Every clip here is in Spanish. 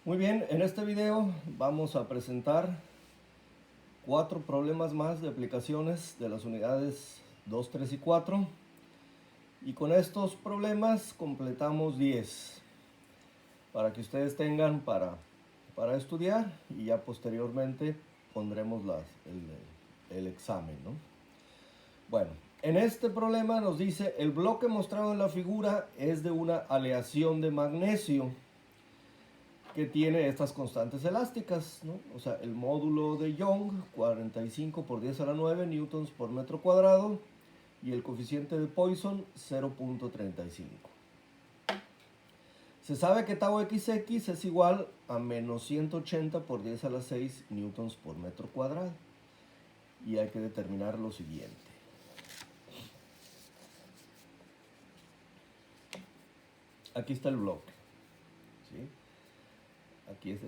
Muy bien, en este video vamos a presentar 4 problemas más de aplicaciones de las unidades 2, 3 y 4. Y con estos problemas completamos 10 para que ustedes tengan para estudiar y ya posteriormente pondremos el examen, ¿no? Bueno, en este problema nos dice el bloque mostrado en la figura es de una aleación de magnesio que tiene estas constantes elásticas, ¿no? O sea, el módulo de Young, 45 por 10 a la 9 newtons por metro cuadrado, y el coeficiente de Poisson, 0.35. Se sabe que tau XX es igual a menos 180 por 10 a la 6 newtons por metro cuadrado. Y hay que determinar lo siguiente. Aquí está el bloque, ¿sí? Aquí es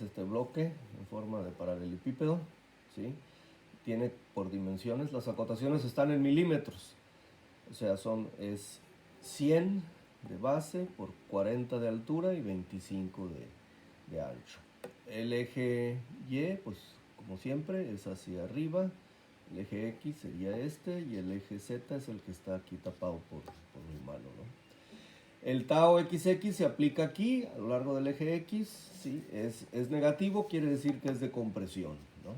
este bloque en forma de paralelepípedo, ¿sí? Tiene por dimensiones, las acotaciones están en milímetros, o sea, es 100 de base por 40 de altura y 25 de ancho. El eje Y, pues como siempre, es hacia arriba, el eje X sería este y el eje Z es el que está aquí tapado por mi mano, ¿no? El tau XX se aplica aquí, a lo largo del eje X, ¿sí? Es negativo, quiere decir que es de compresión, ¿no?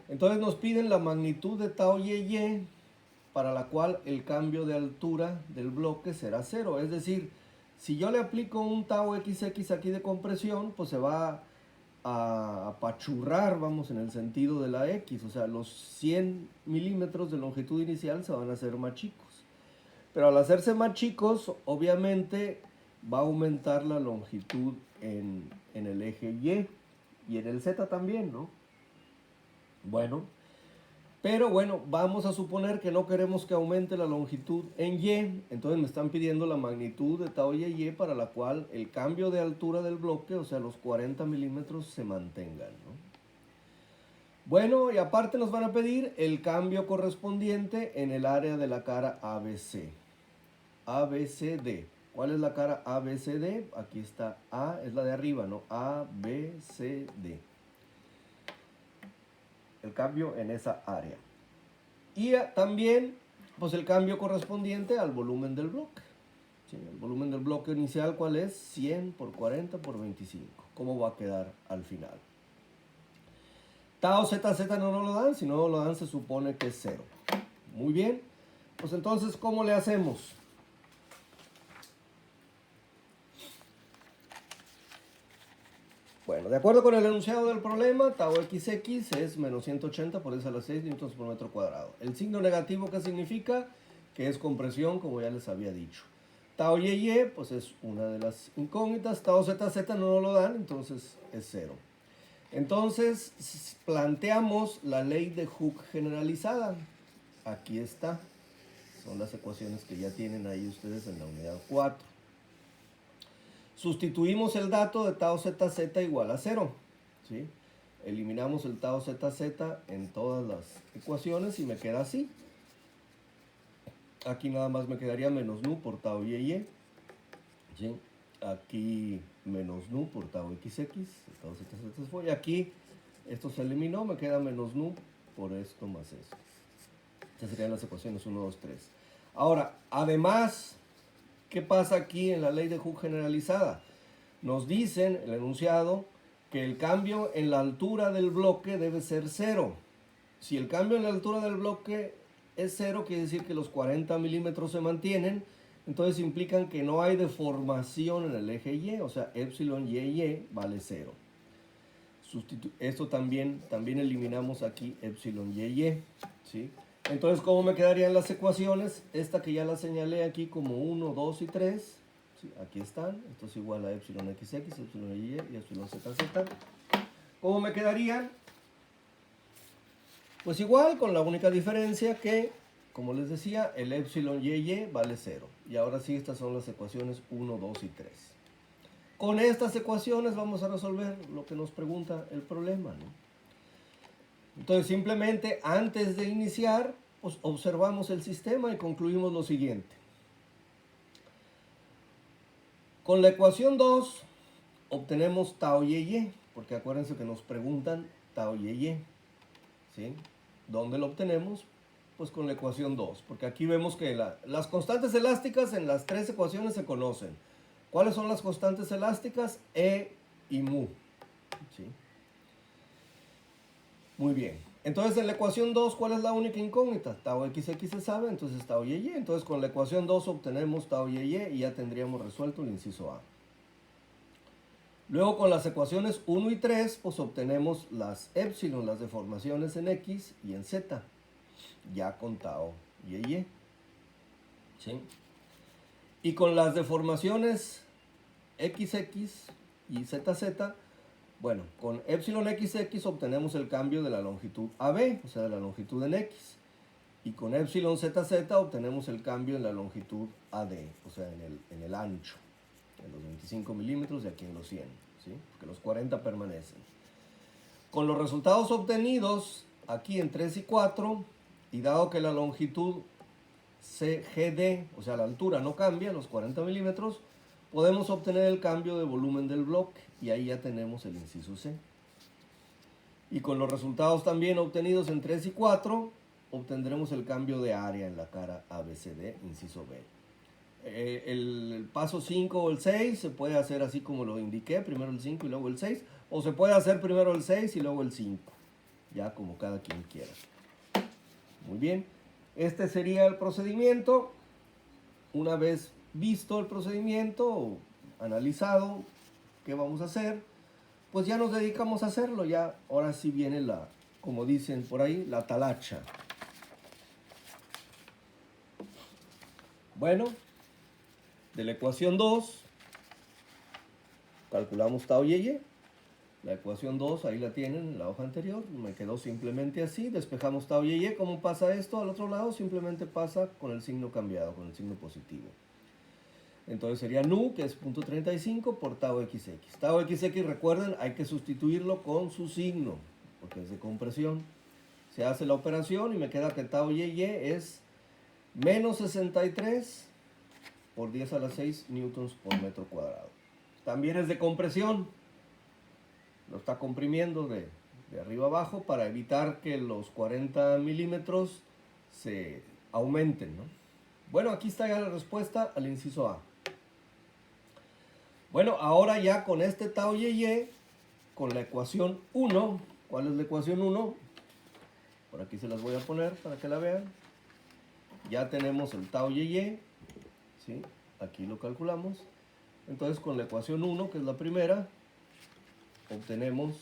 Entonces nos piden la magnitud de tau YY, para la cual el cambio de altura del bloque será 0. Es decir, si yo le aplico un tau XX aquí de compresión, pues se va a apachurrar, vamos, en el sentido de la X. O sea, los 100 milímetros de longitud inicial se van a hacer más chicos. Pero al hacerse más chicos, obviamente va a aumentar la longitud en el eje Y en el Z también, ¿no? Bueno, pero bueno, vamos a suponer que no queremos que aumente la longitud en Y, entonces me están pidiendo la magnitud de tau Y para la cual el cambio de altura del bloque, o sea, los 40 milímetros, se mantengan, ¿no? Bueno, y aparte nos van a pedir el cambio correspondiente en el área de la cara ABC. ABCD. ¿Cuál es la cara ABCD? Aquí está A, es la de arriba, ¿no? ABCD. El cambio en esa área. Y también, pues el cambio correspondiente al volumen del bloque. ¿Sí? El volumen del bloque inicial, ¿cuál es? 100 por 40 por 25. ¿Cómo va a quedar al final? Tau ZZ no nos lo dan, si no lo dan se supone que es 0. Muy bien. Pues entonces, ¿cómo le hacemos? Bueno, de acuerdo con el enunciado del problema, tau XX es menos 180 por 10 a la 6 newtons por metro cuadrado. El signo negativo, ¿qué significa? Que es compresión, como ya les había dicho. Tau YY, pues es una de las incógnitas. Tau ZZ no lo dan, entonces es 0. Entonces, planteamos la ley de Hooke generalizada. Aquí está. Son las ecuaciones que ya tienen ahí ustedes en la unidad 4. Sustituimos el dato de tau ZZ igual a 0, ¿sí? Eliminamos el tau ZZ en todas las ecuaciones y me queda así. Aquí nada más me quedaría menos nu por tau YY, ¿sí? Aquí menos nu por tau XX, tau ZZ se fue. Y aquí esto se eliminó, me queda menos nu por esto más esto. Estas serían las ecuaciones 1, 2, 3. Ahora, además, ¿qué pasa aquí en la ley de Hooke generalizada? Nos dicen, el enunciado, que el cambio en la altura del bloque debe ser 0. Si el cambio en la altura del bloque es 0, quiere decir que los 40 milímetros se mantienen, entonces implican que no hay deformación en el eje Y, o sea, epsilon YY vale 0. Esto también eliminamos aquí epsilon YY, ¿sí? Entonces, ¿cómo me quedarían las ecuaciones? Esta que ya la señalé aquí como 1, 2 y 3. ¿Sí? Aquí están. Esto es igual a epsilon XX, epsilon YY y epsilon ZZ. ¿Cómo me quedarían? Pues igual, con la única diferencia que, como les decía, el epsilon YY vale 0. Y ahora sí, estas son las ecuaciones 1, 2 y 3. Con estas ecuaciones vamos a resolver lo que nos pregunta el problema, ¿no? Entonces, simplemente antes de iniciar, pues observamos el sistema y concluimos lo siguiente. Con la ecuación 2, obtenemos tau y, porque acuérdense que nos preguntan tau y, ¿sí? ¿Dónde lo obtenemos? Pues con la ecuación 2, porque aquí vemos que las constantes elásticas en las tres ecuaciones se conocen. ¿Cuáles son las constantes elásticas? E y mu, ¿sí? Muy bien. Entonces en la ecuación 2, ¿cuál es la única incógnita? Tau xx se sabe, entonces tau y. Entonces con la ecuación 2 obtenemos tau y ya tendríamos resuelto el inciso A. Luego con las ecuaciones 1 y 3, pues obtenemos las épsilon, las deformaciones en x y en z, ya con tau y. ¿Sí? Y con las deformaciones xx y zz, bueno, con epsilon xx obtenemos el cambio de la longitud AB, o sea, de la longitud en x. Y con epsilon zz obtenemos el cambio en la longitud AD, o sea, en el ancho, en los 25 milímetros y aquí en los 100, ¿sí? Porque los 40 permanecen. Con los resultados obtenidos aquí en 3 y 4, y dado que la longitud CGD, o sea, la altura no cambia, los 40 milímetros, podemos obtener el cambio de volumen del bloque y ahí ya tenemos el inciso C. Y con los resultados también obtenidos en 3 y 4, obtendremos el cambio de área en la cara ABCD, inciso B. El paso 5 o el 6 se puede hacer así como lo indiqué, primero el 5 y luego el 6, o se puede hacer primero el 6 y luego el 5, ya como cada quien quiera. Muy bien, este sería el procedimiento. Una vez visto el procedimiento, analizado qué vamos a hacer, pues ya nos dedicamos a hacerlo. Ya ahora sí viene como dicen por ahí, la talacha. Bueno, de la ecuación 2 calculamos tau y. La ecuación 2 ahí la tienen en la hoja anterior, me quedó simplemente así. Despejamos tau y. ¿Cómo pasa esto al otro lado? Simplemente pasa con el signo cambiado, con el signo positivo. Entonces sería nu, que es 0.35 por tau xx. Tau xx, recuerden, hay que sustituirlo con su signo, porque es de compresión. Se hace la operación y me queda que tau y es menos 63 por 10 a la 6 newtons por metro cuadrado. También es de compresión. Lo está comprimiendo de arriba abajo para evitar que los 40 milímetros se aumenten, ¿no? Bueno, aquí está ya la respuesta al inciso A. Bueno, ahora ya con este tau y, con la ecuación 1, ¿cuál es la ecuación 1? Por aquí se las voy a poner para que la vean. Ya tenemos el tau y, ¿sí? Aquí lo calculamos. Entonces con la ecuación 1, que es la primera, obtenemos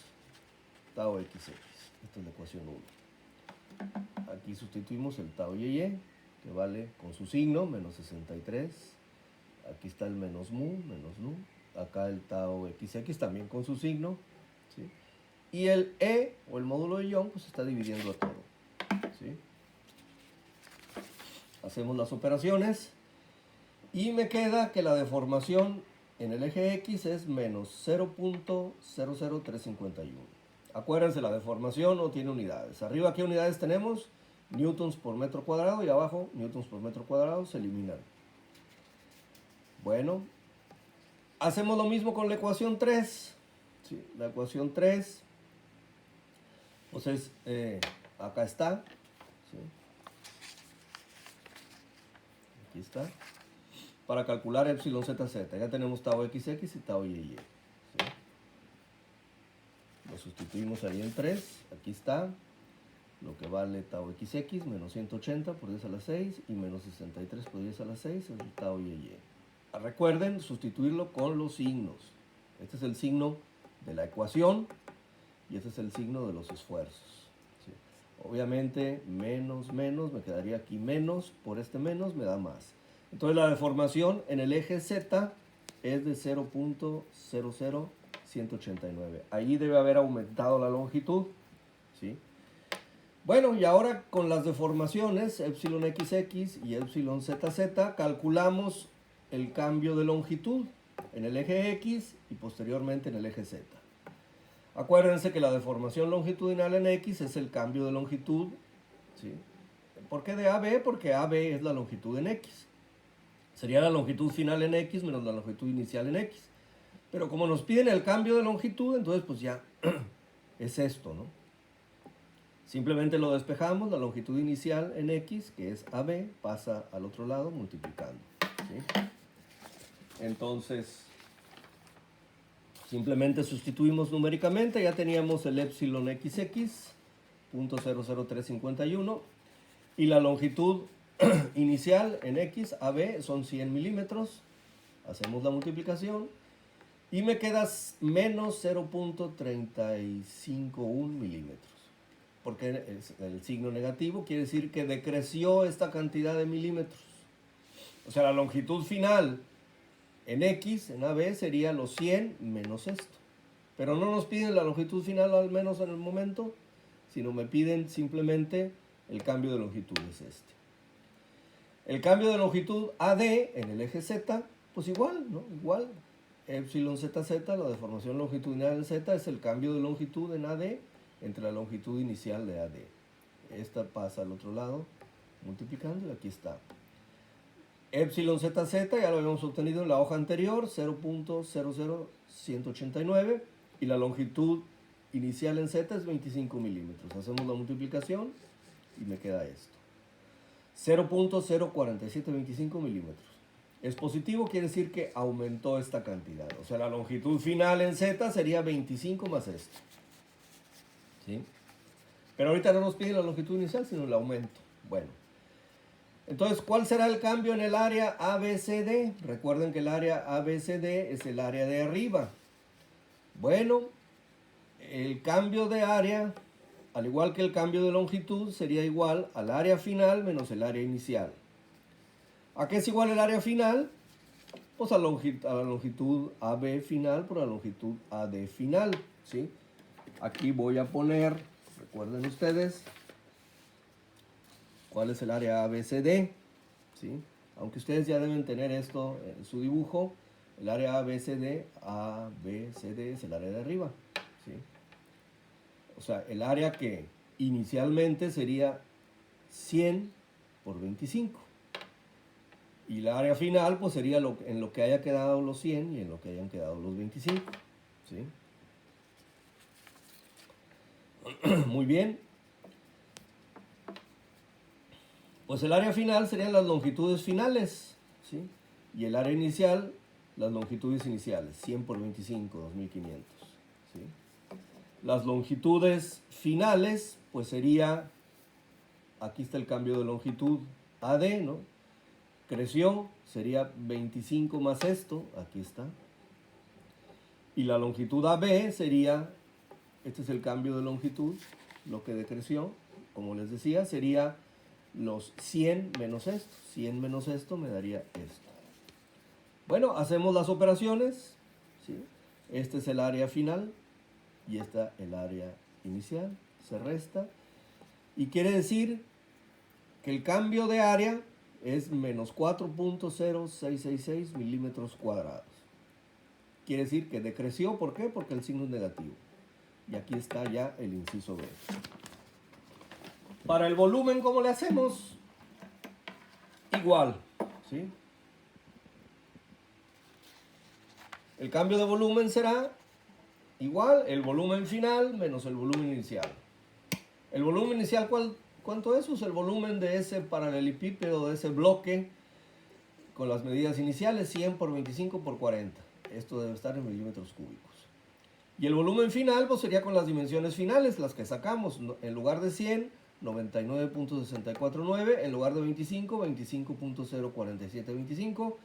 tau xx. Esta es la ecuación 1. Aquí sustituimos el tau y, que vale con su signo, menos 63. Aquí está el menos mu, menos nu. Acá el tau xx también con su signo, ¿sí? Y el E, o el módulo de Young, pues está dividiendo a todo, ¿sí? Hacemos las operaciones y me queda que la deformación en el eje X es menos 0.00351. Acuérdense, la deformación no tiene unidades. Arriba, ¿qué unidades tenemos? Newtons por metro cuadrado, y abajo, newtons por metro cuadrado, se eliminan. Bueno, hacemos lo mismo con la ecuación 3. ¿Sí? La ecuación 3, pues es, acá está. ¿Sí? Aquí está. Para calcular epsilon zz, ya tenemos tau xx y tau y. ¿Sí? Lo sustituimos ahí en 3. Aquí está. Lo que vale tau xx, menos 180 por 10 a la 6 y menos 63 por 10 a la 6 es el tau y. Recuerden sustituirlo con los signos. Este es el signo de la ecuación y este es el signo de los esfuerzos. ¿Sí? Obviamente, menos, menos, me quedaría aquí menos, por este menos me da más. Entonces la deformación en el eje Z es de 0.00189. Ahí debe haber aumentado la longitud. ¿Sí? Bueno, y ahora con las deformaciones epsilon xx y epsilon zz calculamos el cambio de longitud en el eje X y posteriormente en el eje Z. Acuérdense que la deformación longitudinal en X es el cambio de longitud, ¿sí? ¿Por qué de AB? Porque AB es la longitud en X. Sería la longitud final en X menos la longitud inicial en X. Pero como nos piden el cambio de longitud, entonces pues ya es esto, ¿no? Simplemente lo despejamos, la longitud inicial en X, que es AB, pasa al otro lado multiplicando, ¿sí? Entonces, simplemente sustituimos numéricamente, ya teníamos el epsilon XX, 0.00351, y la longitud inicial en X, AB, son 100 milímetros. Hacemos la multiplicación y me queda menos 0.351 milímetros. Porque es el signo negativo quiere decir que decreció esta cantidad de milímetros. O sea, la longitud final en X, en AB, sería los 100 menos esto. Pero no nos piden la longitud final, al menos en el momento, sino me piden simplemente el cambio de longitud, es este. El cambio de longitud AD en el eje Z, pues igual, ¿no? Igual. Epsilon ZZ, la deformación longitudinal en Z, es el cambio de longitud en AD entre la longitud inicial de AD. Esta pasa al otro lado, multiplicando, y aquí está. Epsilon ZZ ya lo habíamos obtenido en la hoja anterior, 0.00189, y la longitud inicial en Z es 25 milímetros. Hacemos la multiplicación y me queda esto. 0.04725 milímetros. Es positivo, quiere decir que aumentó esta cantidad. O sea, la longitud final en Z sería 25 más esto. ¿Sí? Pero ahorita no nos piden la longitud inicial, sino el aumento. Bueno. Entonces, ¿cuál será el cambio en el área ABCD? Recuerden que el área ABCD es el área de arriba. Bueno, el cambio de área, al igual que el cambio de longitud, sería igual al área final menos el área inicial. ¿A qué es igual el área final? Pues a la longitud AB final por la longitud AD final, ¿sí? Aquí voy a poner, recuerden ustedes, cuál es el área ABCD, ¿sí? Aunque ustedes ya deben tener esto en su dibujo, el área ABCD es el área de arriba, ¿sí? O sea, el área que inicialmente sería 100 por 25. Y la área final pues sería en lo que haya quedado los 100 y en lo que hayan quedado los 25, ¿sí? Muy bien. Pues el área final serían las longitudes finales, ¿sí? Y el área inicial, las longitudes iniciales, 100 por 25, 2500, ¿sí? Las longitudes finales, pues sería, aquí está el cambio de longitud AD, ¿no? Creció, sería 25 más esto, aquí está. Y la longitud AB sería, este es el cambio de longitud, lo que decreció, como les decía, sería los 100 menos esto. 100 menos esto me daría esto. Bueno, hacemos las operaciones, ¿sí? Este es el área final y esta el área inicial. Se resta. Y quiere decir que el cambio de área es menos 4.0666 milímetros cuadrados. Quiere decir que decreció, ¿por qué? Porque el signo es negativo. Y aquí está ya el inciso B. Para el volumen, ¿cómo le hacemos? Igual, ¿sí? El cambio de volumen será igual el volumen final menos el volumen inicial. El volumen inicial, ¿cuánto es? Pues el volumen de ese paralelepípedo, de ese bloque, con las medidas iniciales, 100 por 25 por 40. Esto debe estar en milímetros cúbicos. Y el volumen final, pues sería con las dimensiones finales, las que sacamos. En lugar de 100, 99.649. En lugar de 25, 25.04725.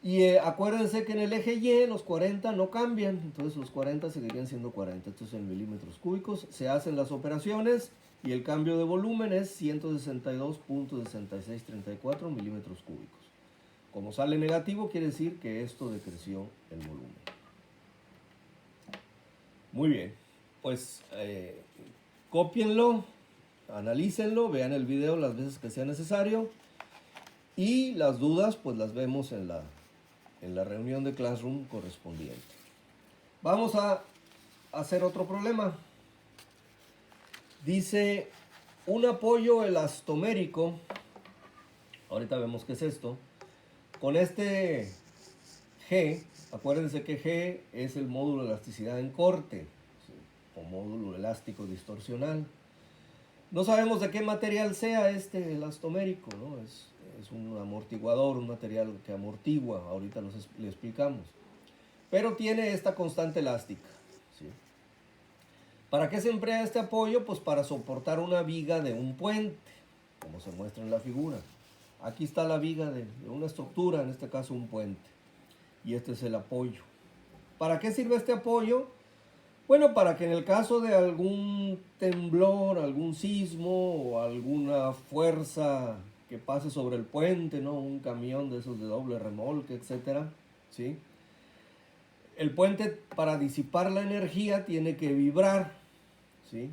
Y acuérdense que en el eje Y los 40 no cambian, entonces los 40 seguirían siendo 40. Esto es en milímetros cúbicos. Se hacen las operaciones y el cambio de volumen es 162.6634 milímetros cúbicos. Como sale negativo, quiere decir que esto decreció el volumen. Muy bien, pues cópienlo, analícenlo, vean el video las veces que sea necesario y las dudas pues las vemos en la reunión de Classroom correspondiente. Vamos a hacer otro problema. Dice un apoyo elastomérico, ahorita vemos qué es esto, con este G Acuérdense que G es el módulo de elasticidad en corte, ¿sí? O módulo elástico distorsional. No sabemos de qué material sea este elastomérico, ¿no? Es un amortiguador, un material que amortigua, ahorita le explicamos. Pero tiene esta constante elástica, ¿sí? ¿Para qué se emplea este apoyo? Pues para soportar una viga de un puente, como se muestra en la figura. Aquí está la viga de una estructura, en este caso un puente, y este es el apoyo. ¿Para qué sirve este apoyo? Bueno, para que en el caso de algún temblor, algún sismo o alguna fuerza que pase sobre el puente, ¿no? Un camión de esos de doble remolque, etcétera, ¿sí? El puente, para disipar la energía, tiene que vibrar, ¿sí?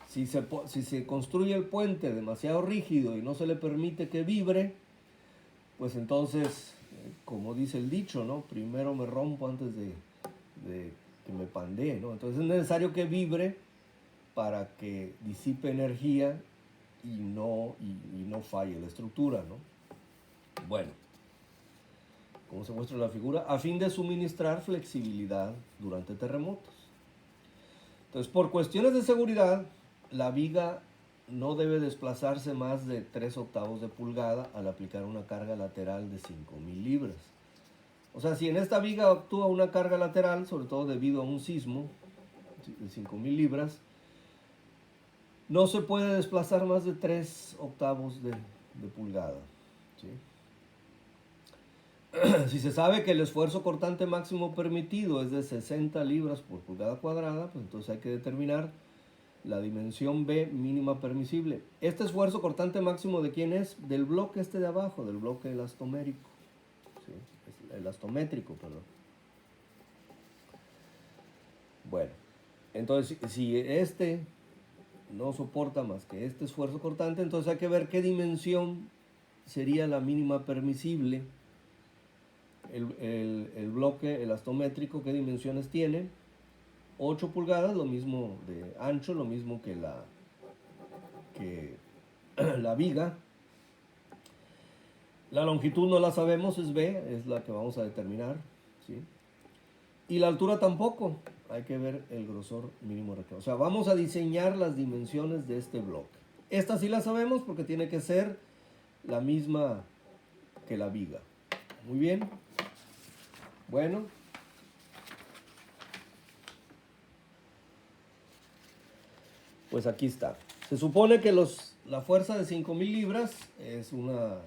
Si se construye el puente demasiado rígido y no se le permite que vibre, pues entonces, como dice el dicho, ¿no? Primero me rompo antes de que me pandee, ¿no? Entonces es necesario que vibre para que disipe energía y no falle la estructura, ¿no? Bueno, como se muestra en la figura, a fin de suministrar flexibilidad durante terremotos. Entonces, por cuestiones de seguridad, la viga no debe desplazarse más de 3/8 de pulgada al aplicar una carga lateral de 5.000 libras. O sea, si en esta viga actúa una carga lateral, sobre todo debido a un sismo de 5.000 libras, no se puede desplazar más de 3/8 de pulgada, ¿sí? Si se sabe que el esfuerzo cortante máximo permitido es de 60 libras por pulgada cuadrada, pues entonces hay que determinar la dimensión B mínima permisible. Este esfuerzo cortante máximo, ¿de quién es? Del bloque este de abajo, del bloque elastomérico, ¿sí? Elastométrico, perdón. Bueno, entonces si este no soporta más que este esfuerzo cortante, entonces hay que ver qué dimensión sería la mínima permisible. El bloque elastométrico, ¿qué dimensiones tiene? 8 pulgadas, lo mismo de ancho, lo mismo que la viga. La longitud no la sabemos, es B, es la que vamos a determinar, ¿sí? Y la altura tampoco, hay que ver el grosor mínimo requerido. O sea, vamos a diseñar las dimensiones de este bloque. Esta sí la sabemos porque tiene que ser la misma que la viga. Muy bien. Bueno. Pues aquí está. Se supone que la fuerza de 5.000 libras es una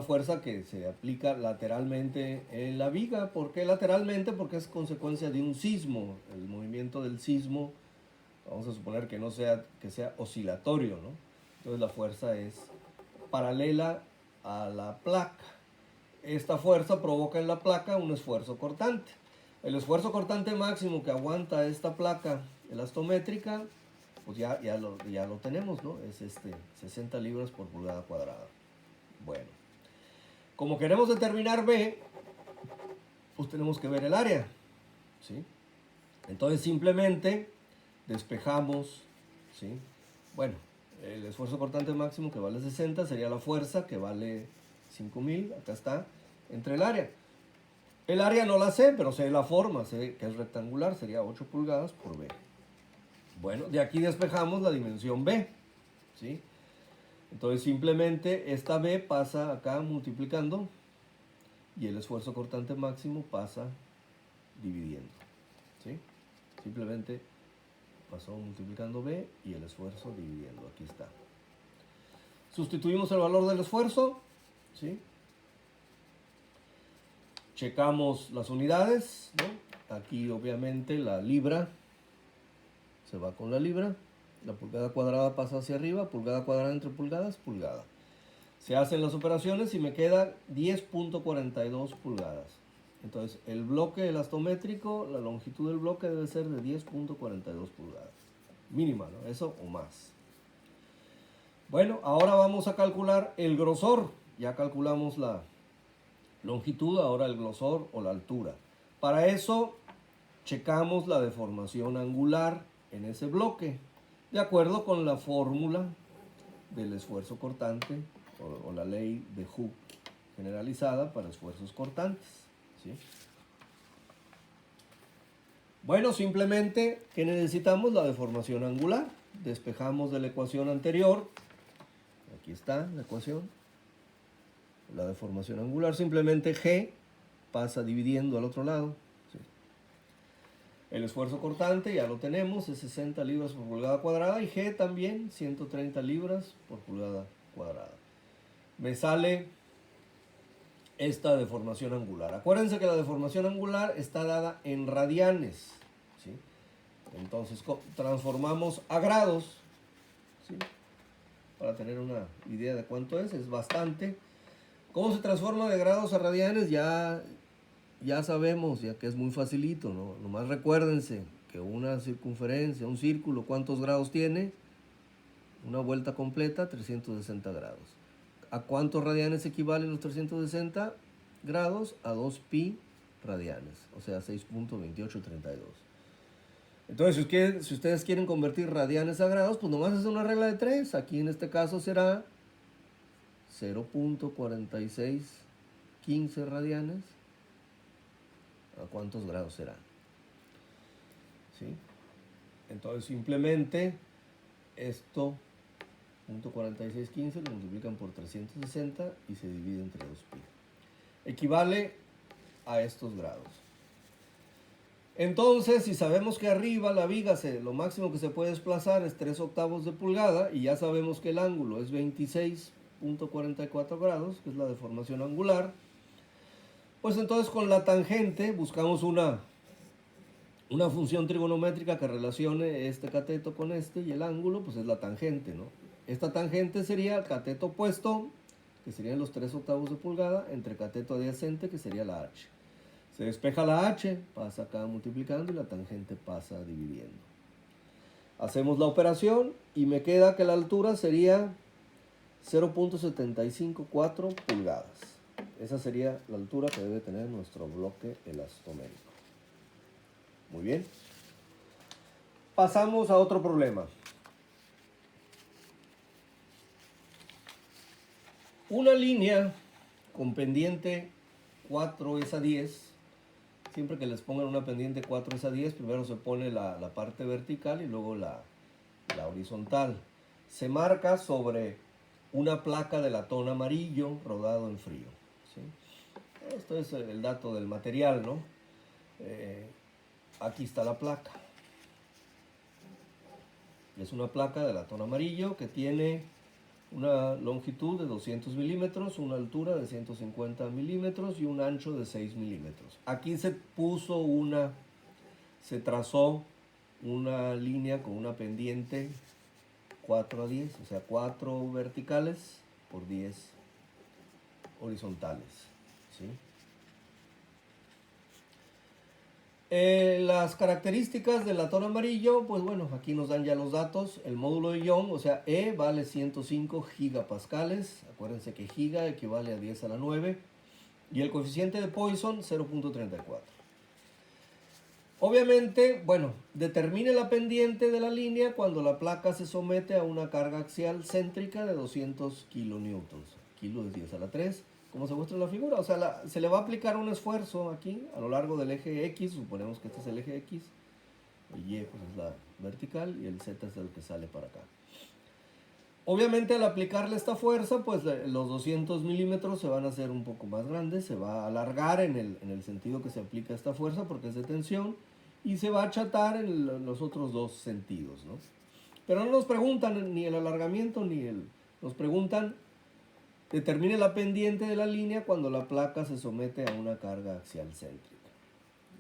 fuerza que se aplica lateralmente en la viga. ¿Por qué lateralmente? Porque es consecuencia de un sismo. El movimiento del sismo, vamos a suponer que sea oscilatorio, ¿no? Entonces la fuerza es paralela a la placa. Esta fuerza provoca en la placa un esfuerzo cortante. El esfuerzo cortante máximo que aguanta esta placa elastométrica, pues ya lo tenemos, ¿no? Es 60 libras por pulgada cuadrada. Bueno, como queremos determinar B, pues tenemos que ver el área, ¿sí? Entonces simplemente despejamos, ¿sí? Bueno, el esfuerzo cortante máximo que vale 60 sería la fuerza que vale 5.000, acá está, entre el área. El área no la sé, pero sé la forma, sé que es rectangular, sería 8 pulgadas por B. Bueno, de aquí despejamos la dimensión B, ¿sí? Entonces simplemente esta B pasa acá multiplicando y el esfuerzo cortante máximo pasa dividiendo, ¿sí? Simplemente pasó multiplicando B y el esfuerzo dividiendo, aquí está. Sustituimos el valor del esfuerzo, ¿sí? Checamos las unidades, ¿no? Aquí obviamente la libra se va con la libra, la pulgada cuadrada pasa hacia arriba, pulgada cuadrada entre pulgadas, pulgada. Se hacen las operaciones y me queda 10.42 pulgadas. Entonces el bloque elastométrico, la longitud del bloque debe ser de 10.42 pulgadas. Mínima, ¿no? Eso o más. Bueno, ahora vamos a calcular el grosor. Ya calculamos la longitud, ahora el grosor o la altura. Para eso checamos la deformación angular en ese bloque, de acuerdo con la fórmula del esfuerzo cortante o la ley de Hooke generalizada para esfuerzos cortantes, ¿sí? Bueno, simplemente, ¿qué necesitamos? La deformación angular. Despejamos de la ecuación anterior. Aquí está la ecuación. La deformación angular. Simplemente G pasa dividiendo al otro lado. ¿Sí? El esfuerzo cortante ya lo tenemos, es 60 libras por pulgada cuadrada. Y G también, 130 libras por pulgada cuadrada. Me sale esta deformación angular. Acuérdense que la deformación angular está dada en radianes. ¿Sí? Entonces transformamos a grados, ¿sí? Para tener una idea de cuánto es bastante. ¿Cómo se transforma de grados a radianes? Ya sabemos, ya que es muy facilito, ¿no? Nomás recuérdense que una circunferencia, un círculo, ¿cuántos grados tiene? Una vuelta completa, 360 grados. ¿A cuántos radianes equivalen los 360 grados? A 2 pi radianes, o sea, 6.2832. Entonces, si ustedes quieren convertir radianes a grados, pues nomás es una regla de 3. Aquí en este caso será 0.4615 radianes. ¿A cuántos grados será? ¿Sí? Entonces, simplemente esto, 0.4615, lo multiplican por 360 y se divide entre 2 pi. Equivale a estos grados. Entonces, si sabemos que arriba la viga, lo máximo que se puede desplazar es 3/8 de pulgada, y ya sabemos que el ángulo es 26.44 grados, que es la deformación angular, pues entonces con la tangente buscamos una función trigonométrica que relacione este cateto con este, y el ángulo pues es la tangente, ¿no? Esta tangente sería el cateto opuesto, que serían los 3/8 de pulgada, entre cateto adyacente, que sería la h. Se despeja la h, pasa acá multiplicando y la tangente pasa dividiendo. Hacemos la operación y me queda que la altura sería 0.754 pulgadas. Esa sería la altura que debe tener nuestro bloque elastomérico. Muy bien. Pasamos a otro problema. Una línea con pendiente 4 es a 10. Siempre que les pongan una pendiente 4 es a 10, primero se pone la parte vertical y luego la horizontal. Se marca sobre una placa de latón amarillo rodado en frío. ¿Sí? Esto es el dato del material, ¿no? Aquí está la placa. Es una placa de latón amarillo que tiene una longitud de 200 milímetros, una altura de 150 milímetros y un ancho de 6 milímetros. Aquí se trazó una línea con una pendiente 4 a 10, o sea, 4 verticales por 10 horizontales. ¿Sí? Las características del latón amarillo, pues bueno, aquí nos dan ya los datos. El módulo de Young, o sea, E vale 105 gigapascales. Acuérdense que giga equivale a 10 a la 9. Y el coeficiente de Poisson, 0.34. Obviamente, bueno, determine la pendiente de la línea cuando la placa se somete a una carga axial céntrica de 200 kilonewtons. Kilo es 10 a la 3. Como se muestra en la figura, o sea, se le va a aplicar un esfuerzo aquí a lo largo del eje X. Suponemos que este es el eje X, el Y pues es la vertical y el Z es el que sale para acá. Obviamente al aplicarle esta fuerza, pues los 200 milímetros se van a hacer un poco más grandes, se va a alargar en el sentido que se aplica esta fuerza porque es de tensión, y se va a achatar en los otros dos sentidos, ¿no? Pero no nos preguntan ni el alargamiento nos preguntan: determine la pendiente de la línea cuando la placa se somete a una carga axial céntrica.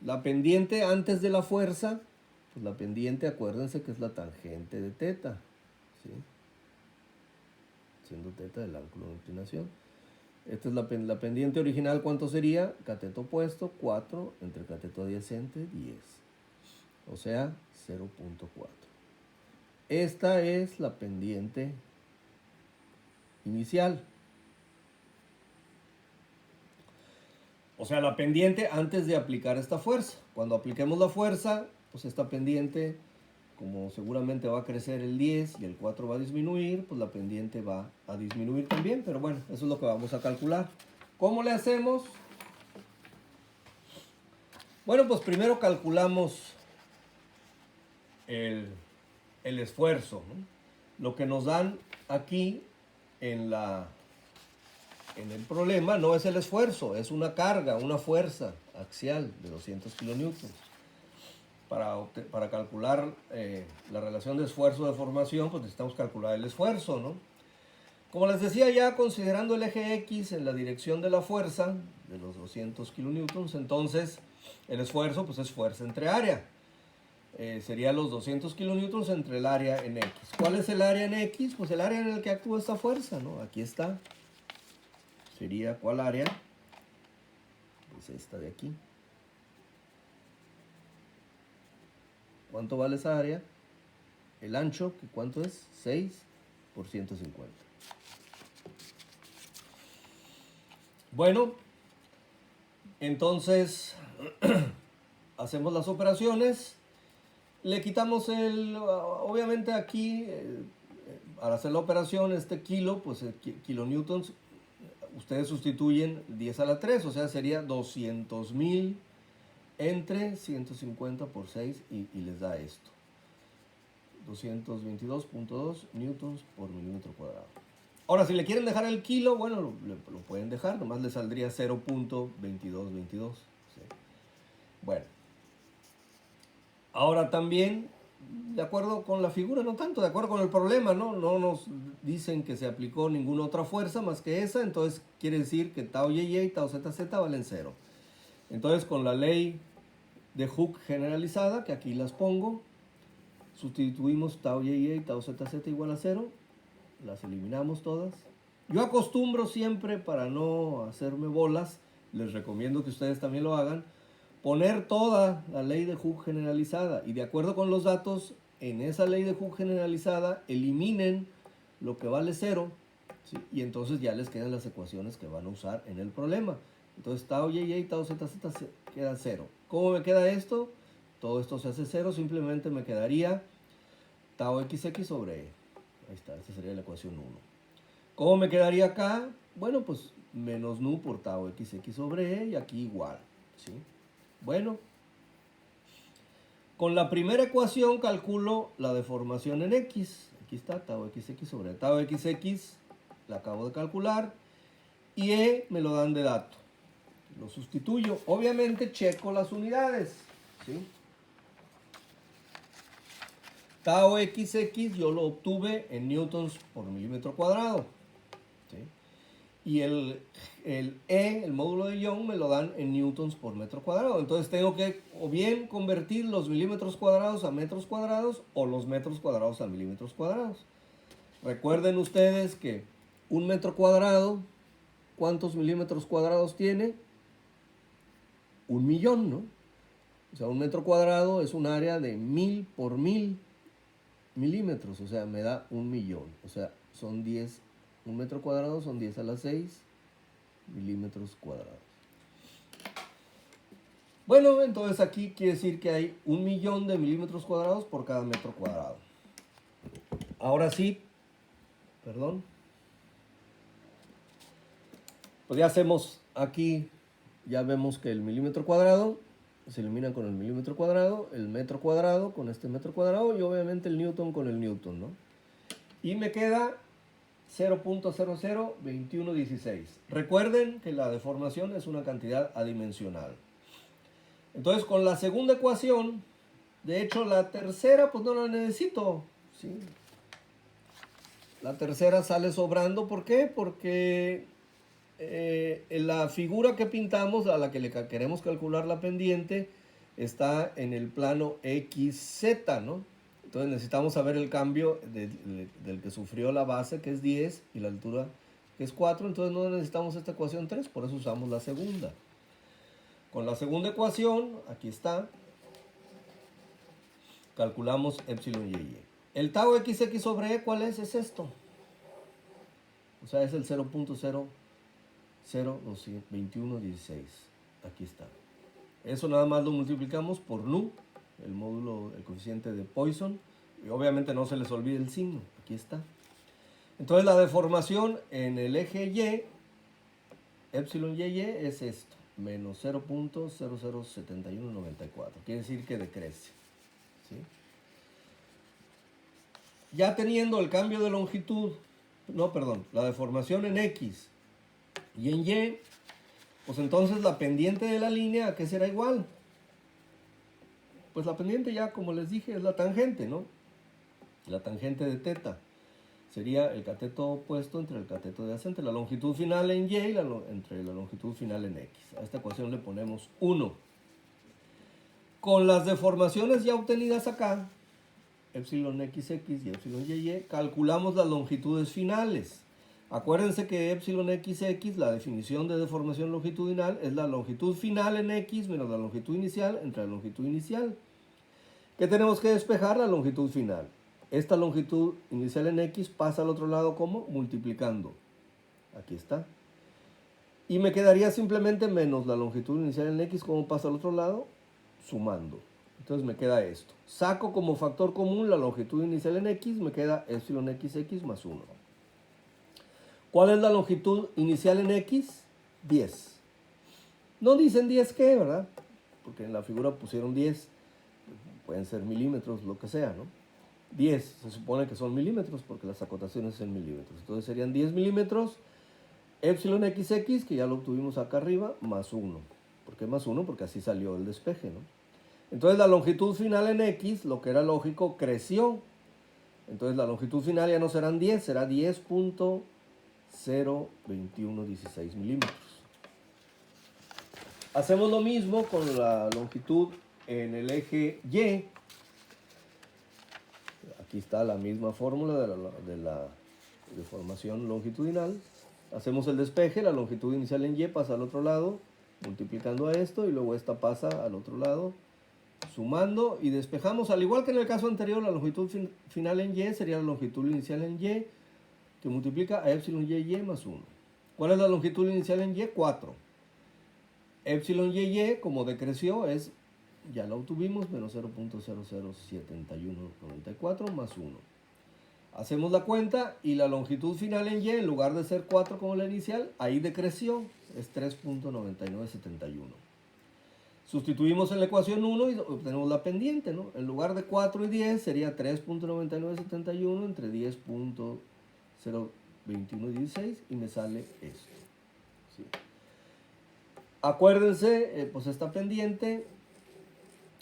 La pendiente antes de la fuerza, pues la pendiente, acuérdense que es la tangente de teta, ¿sí? Siendo teta el ángulo de inclinación. Esta es la pendiente original. ¿Cuánto sería? Cateto opuesto, 4, entre cateto adyacente, 10. O sea, 0.4. Esta es la pendiente inicial. O sea, la pendiente antes de aplicar esta fuerza. Cuando apliquemos la fuerza, pues esta pendiente, como seguramente va a crecer el 10 y el 4 va a disminuir, pues la pendiente va a disminuir también. Pero bueno, eso es lo que vamos a calcular. ¿Cómo le hacemos? Bueno, pues primero calculamos el, el esfuerzo, ¿no? Lo que nos dan aquí en el problema no es el esfuerzo, es una carga, una fuerza axial de 200 kilonewtons. Para calcular la relación de esfuerzo-deformación, pues necesitamos calcular el esfuerzo, ¿no? Como les decía ya, considerando el eje X en la dirección de la fuerza, de los 200 kilonewtons, entonces el esfuerzo pues es fuerza entre área. Sería los 200 kilonewtons entre el área en X. ¿Cuál es el área en X? Pues el área en el que actúa esta fuerza, ¿no? Aquí está. Sería, ¿cuál área? Pues esta de aquí. ¿Cuánto vale esa área? El ancho, ¿cuánto es? 6 por 150. Bueno, entonces hacemos las operaciones. Le quitamos obviamente aquí, al hacer la operación, este kilo, pues kilonewtons, ustedes sustituyen 10 a la 3, o sea, sería 200.000 entre 150 por 6 y les da esto. 222.2 newtons por milímetro cuadrado. Ahora, si le quieren dejar el kilo, bueno, lo pueden dejar, nomás le saldría 0.2222. ¿Sí? Bueno. Ahora también, de acuerdo con la figura, no tanto, de acuerdo con el problema, ¿no? No nos dicen que se aplicó ninguna otra fuerza más que esa, entonces quiere decir que tau YY y tau ZZ valen 0. Entonces, con la ley de Hooke generalizada, que aquí las pongo, sustituimos tau YY y tau ZZ igual a 0, las eliminamos todas. Yo acostumbro siempre, para no hacerme bolas, les recomiendo que ustedes también lo hagan, poner toda la ley de Hooke generalizada y de acuerdo con los datos en esa ley de Hooke generalizada eliminen lo que vale 0, ¿sí? Y entonces ya les quedan las ecuaciones que van a usar en el problema. Entonces tau YY y tau ZZ queda 0. ¿Cómo me queda esto? Todo esto se hace 0, simplemente me quedaría tau XX sobre E. Ahí está, esta sería la ecuación 1. ¿Cómo me quedaría acá? Bueno, pues menos nu por tau XX sobre E y aquí igual, ¿sí? Bueno, con la primera ecuación calculo la deformación en X. Aquí está, tau XX sobre tau XX, la acabo de calcular. Y E me lo dan de dato. Lo sustituyo. Obviamente checo las unidades, ¿sí? Tau XX yo lo obtuve en newtons por milímetro cuadrado, ¿sí? Y el E, el módulo de Young, me lo dan en newtons por metro cuadrado. Entonces tengo que o bien convertir los milímetros cuadrados a metros cuadrados o los metros cuadrados a milímetros cuadrados. Recuerden ustedes que un metro cuadrado, ¿cuántos milímetros cuadrados tiene? 1.000.000, ¿no? O sea, un metro cuadrado es un área de 1000 por 1000 milímetros, o sea, me da 1.000.000. O sea, son 10, un metro cuadrado son 10 a la 6 milímetros cuadrados. Bueno, entonces aquí quiere decir que hay 1.000.000 de milímetros cuadrados por cada metro cuadrado. Ahora sí, perdón. Pues ya hacemos aquí, ya vemos que el milímetro cuadrado se elimina con el milímetro cuadrado, el metro cuadrado con este metro cuadrado y obviamente el newton con el newton, ¿no? Y me queda 0.002116. Recuerden que la deformación es una cantidad adimensional. Entonces con la segunda ecuación, de hecho la tercera pues no la necesito, ¿sí? La tercera sale sobrando, ¿por qué? Porque en la figura que pintamos, a la que le queremos calcular la pendiente, está en el plano XZ, ¿no? Entonces necesitamos saber el cambio del que sufrió la base, que es 10, y la altura, que es 4. Entonces no necesitamos esta ecuación 3, por eso usamos la segunda. Con la segunda ecuación, aquí está, calculamos epsilon y. El tau XX sobre E, ¿cuál es? Es esto. O sea, es el 0.02116. Aquí está. Eso nada más lo multiplicamos por nu, el módulo, el coeficiente de Poisson. Y obviamente no se les olvide el signo. Aquí está. Entonces la deformación en el eje Y, epsilon YY, es esto. Menos 0.007194. Quiere decir que decrece, ¿sí? ya teniendo el cambio de longitud, no, perdón, la deformación en X y en Y, pues entonces la pendiente de la línea, ¿a qué será igual? Pues la pendiente ya, como les dije, es la tangente, ¿no? La tangente de teta. Sería el cateto opuesto entre el cateto de adyacente. La longitud final en Y y entre la longitud final en X. A esta ecuación le ponemos 1. Con las deformaciones ya obtenidas acá, epsilon XX y epsilon YY, calculamos las longitudes finales. Acuérdense que epsilon XX, la definición de deformación longitudinal, es la longitud final en X menos la longitud inicial entre la longitud inicial. ¿Qué tenemos que despejar? La longitud final. Esta longitud inicial en X pasa al otro lado como multiplicando. Aquí está. Y me quedaría simplemente menos la longitud inicial en X, ¿cómo pasa al otro lado? Sumando. Entonces me queda esto. Saco como factor común la longitud inicial en X, me queda epsilon XX más 1. ¿Cuál es la longitud inicial en X? 10. No dicen 10 qué, ¿verdad? Porque en la figura pusieron 10. Pueden ser milímetros, lo que sea, ¿no? 10, se supone que son milímetros porque las acotaciones son milímetros. Entonces serían 10 milímetros, epsilon XX, que ya lo obtuvimos acá arriba, más 1. ¿Por qué más 1? Porque así salió el despeje, ¿no? Entonces la longitud final en X, lo que era lógico, creció. Entonces la longitud final ya no serán 10, será 10.02116 milímetros. Hacemos lo mismo con la longitud en el eje Y. Aquí está la misma fórmula de la deformación longitudinal. Hacemos el despeje, la longitud inicial en Y pasa al otro lado, multiplicando a esto, y luego esta pasa al otro lado, sumando, y despejamos. Al igual que en el caso anterior, la longitud final en Y sería la longitud inicial en Y, que multiplica a epsilon YY más 1. ¿Cuál es la longitud inicial en Y? 4. Epsilon YY, como decreció, es, ya lo obtuvimos, menos 0.007194 más 1. Hacemos la cuenta y la longitud final en Y, en lugar de ser 4 como la inicial, ahí decreció, es 3.9971. Sustituimos en la ecuación 1 y obtenemos la pendiente, ¿no? En lugar de 4 y 10 sería 3.9971 entre 10.02116 y me sale esto. ¿Sí? Acuérdense, pues esta pendiente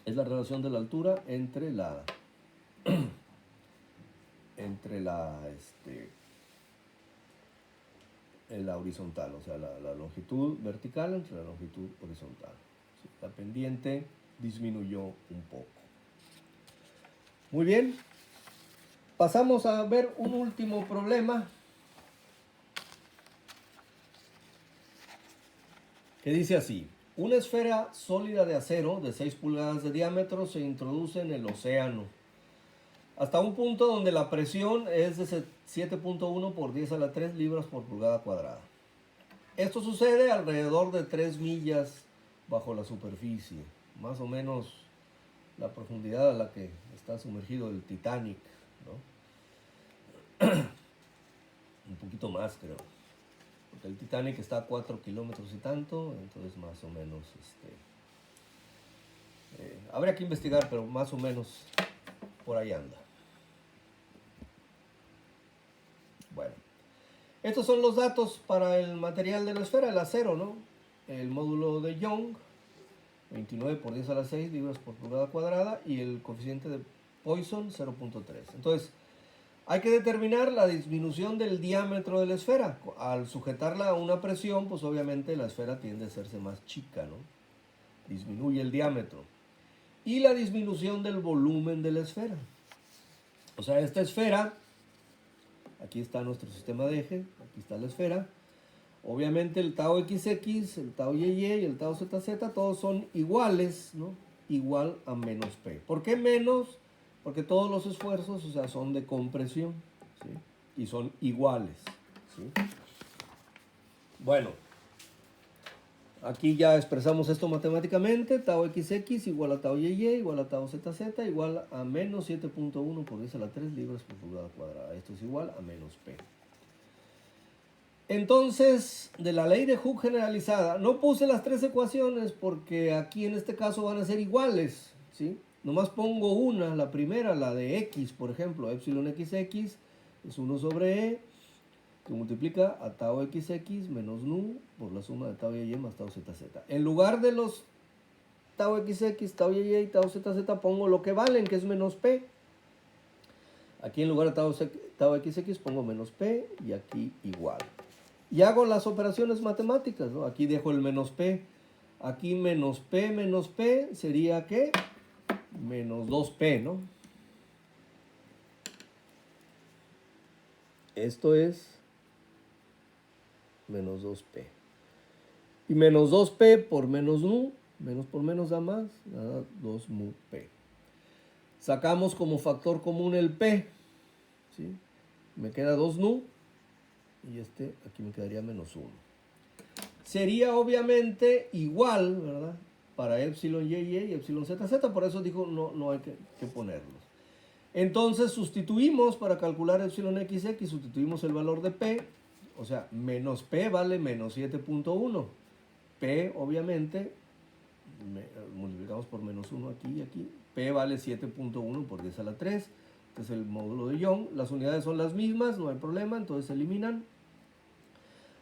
es la relación de la altura entre la la horizontal, o sea, la longitud vertical entre la longitud horizontal. ¿Sí? La pendiente disminuyó un poco. Muy bien. Pasamos a ver un último problema que dice así: una esfera sólida de acero de 6 pulgadas de diámetro se introduce en el océano hasta un punto donde la presión es de 7.1 por 10 a la 3 libras por pulgada cuadrada. Esto sucede alrededor de 3 millas bajo la superficie, más o menos la profundidad a la que está sumergido el Titanic, ¿no? Un poquito más, creo. Porque el Titanic está a 4 kilómetros y tanto, entonces más o menos, habría que investigar, pero más o menos por ahí anda. Bueno, estos son los datos para el material de la esfera, el acero, ¿no? El módulo de Young, 29 por 10 a la 6 libras por pulgada cuadrada, y el coeficiente de Poisson, 0.3. Entonces, hay que determinar la disminución del diámetro de la esfera. Al sujetarla a una presión, pues obviamente la esfera tiende a hacerse más chica, ¿no? Disminuye el diámetro. Y la disminución del volumen de la esfera. O sea, esta esfera, aquí está nuestro sistema de eje, aquí está la esfera. Obviamente el tau XX, el tau YY y el tau ZZ, todos son iguales, ¿no? Igual a menos P. ¿Por qué menos? Porque todos los esfuerzos, o sea, son de compresión, ¿sí? Y son iguales, ¿sí? Bueno, aquí ya expresamos esto matemáticamente. Tau XX igual a tau YY igual a tau ZZ igual a menos 7.1 por 10 a la 3 libras por pulgada cuadrada. Esto es igual a menos P. Entonces, de la ley de Hooke generalizada, no puse las tres ecuaciones porque aquí en este caso van a ser iguales, ¿sí? nomás pongo una, la primera, la de x, por ejemplo, epsilon xx es 1 sobre e, que multiplica a tau xx menos nu por la suma de tau y más tau zz. En lugar de los tau xx, tau y tau zz, pongo lo que valen, que es menos p. Aquí en lugar de tau xx pongo menos p y aquí igual. Y hago las operaciones matemáticas, ¿no? Aquí dejo el menos p. Aquí menos p sería ¿qué? Menos 2p, ¿no? Esto es menos 2p. Y menos 2p por menos nu, menos por menos da más, da 2 mu p. Sacamos como factor común el p, ¿sí? Me queda 2 nu y aquí me quedaría menos 1. Sería obviamente igual, ¿verdad? Para epsilon y epsilon zz, por eso dijo no hay que ponerlos. Entonces sustituimos para calcular epsilon xx, sustituimos el valor de p, o sea, menos p vale menos 7.1. P, obviamente, multiplicamos por menos 1 aquí y aquí. P vale 7.1 por 10 a la 3. Este es el módulo de Young. Las unidades son las mismas, no hay problema, entonces se eliminan.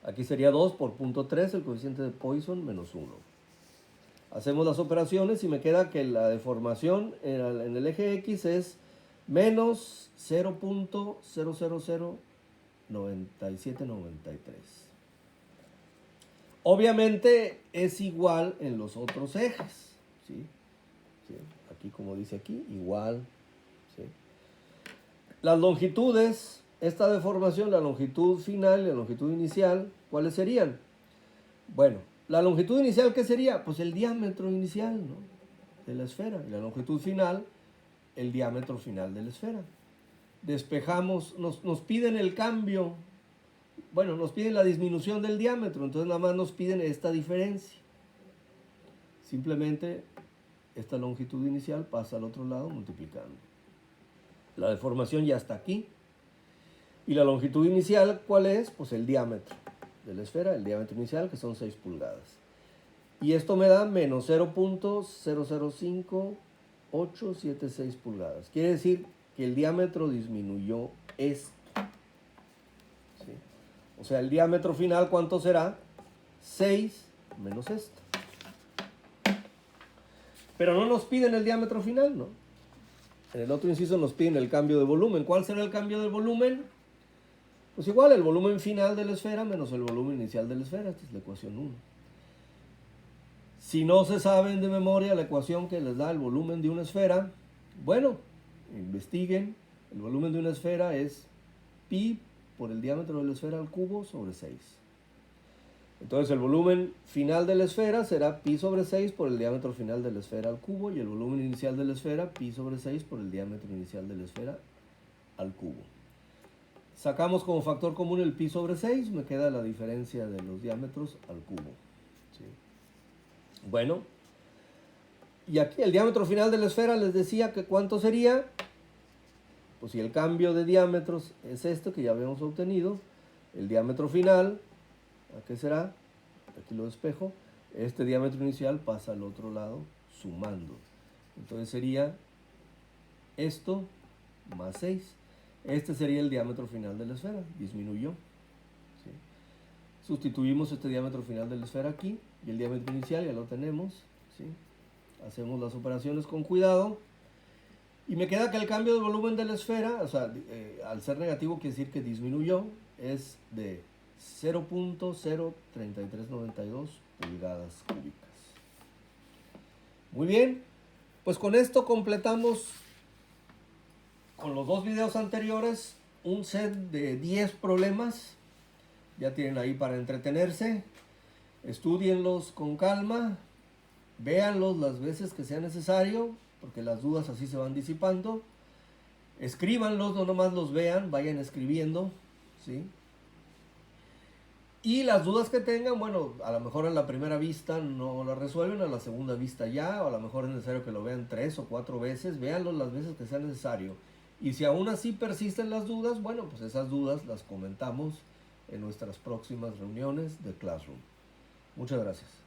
Aquí sería 2 por 0.3, el coeficiente de Poisson, menos 1. Hacemos las operaciones y me queda que la deformación en el eje X es menos 0.0009793. Obviamente es igual en los otros ejes, ¿sí? ¿Sí? Aquí como dice aquí, igual, ¿sí? Las longitudes, esta deformación, la longitud final y la longitud inicial, ¿cuáles serían? Bueno, la longitud inicial, ¿qué sería? Pues el diámetro inicial, ¿no? De la esfera. Y la longitud final, el diámetro final de la esfera. Despejamos, nos piden el cambio. Bueno, nos piden la disminución del diámetro, entonces nada más nos piden esta diferencia. Simplemente esta longitud inicial pasa al otro lado multiplicando. La deformación ya está aquí. Y la longitud inicial, ¿cuál es? Pues el diámetro de la esfera, el diámetro inicial, que son 6 pulgadas. Y esto me da menos 0.005876 pulgadas. Quiere decir que el diámetro disminuyó esto. ¿Sí? O sea, el diámetro final, ¿cuánto será? 6 menos esto. Pero no nos piden el diámetro final, ¿no? En el otro inciso nos piden el cambio de volumen. ¿Cuál será el cambio de volumen? Pues igual, el volumen final de la esfera menos el volumen inicial de la esfera. Esta es la ecuación 1. Si no se saben de memoria la ecuación que les da el volumen de una esfera, bueno, investiguen. El volumen de una esfera es pi por el diámetro de la esfera al cubo sobre 6. Entonces el volumen final de la esfera será pi sobre 6 por el diámetro final de la esfera al cubo, y el volumen inicial de la esfera pi sobre 6 por el diámetro inicial de la esfera al cubo. Sacamos como factor común el pi sobre 6, me queda la diferencia de los diámetros al cubo. ¿Sí? Bueno, y aquí el diámetro final de la esfera les decía que ¿cuánto sería? Pues si el cambio de diámetros es esto que ya habíamos obtenido, el diámetro final, ¿a qué será? Aquí lo despejo. Este diámetro inicial pasa al otro lado sumando. Entonces sería esto más 6. Este sería el diámetro final de la esfera. Disminuyó. ¿Sí? Sustituimos este diámetro final de la esfera aquí. Y el diámetro inicial ya lo tenemos. ¿Sí? Hacemos las operaciones con cuidado. Y me queda que el cambio de volumen de la esfera, o sea, al ser negativo quiere decir que disminuyó, es de 0.03392 pulgadas cúbicas. Muy bien, pues con esto completamos con los dos videos anteriores un set de 10 problemas. Ya tienen ahí para entretenerse. Estudienlos con calma, véanlos las veces que sea necesario, porque las dudas así se van disipando. Escríbanlos, no nomás los vean, vayan escribiendo, ¿sí? Y las dudas que tengan, bueno, a lo mejor en la primera vista no las resuelven, a la segunda vista ya, o a lo mejor es necesario que lo vean 3 o 4 veces, véanlo las veces que sea necesario. Y si aún así persisten las dudas, bueno, pues esas dudas las comentamos en nuestras próximas reuniones de Classroom. Muchas gracias.